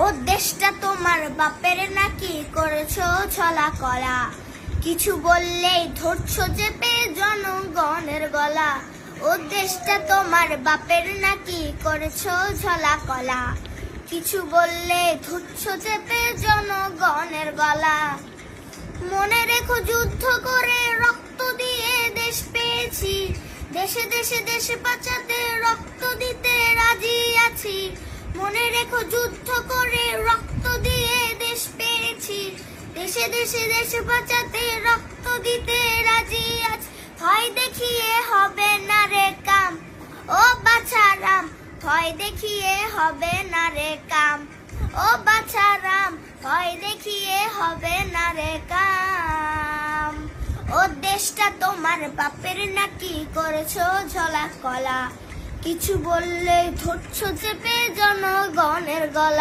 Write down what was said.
ও দেশটা তোমার বাপের নাকি করেছো ছলা কলা, কিছু বললেই ধরছো চেপে জনগণের গলা। ও দেশটা তোমার বাপের নাকি করেছো ঝলা কলা, কিছু বললে ধরছো চেপে জনগণের গলা। মনে রেখো যুদ্ধ করে রক্ত দিয়ে দেশ পেয়েছি, দেশে দেশে দেশে বাঁচাতে রক্ত দিতে রাজি আছি। মনে রেখো যুদ্ধ করে রক্ত দিয়ে দেশ পেয়েছি, দেশে দেশে দেশে বাঁচাতে রক্ত দিতে রাজি আছি। ভয় দেখিয়ে হবে না রে কাম, ও বাছারাম, ভয় দেখিয়ে হবে না রে কাম, ও বাছারাম, ভয় দেখিয়ে হবে না রে কাম। ও দেশটা তোমার বাপের নাকি করেছো ঝলা কলা, কিছু বললে ধরছো চেপে জনগণের গলা।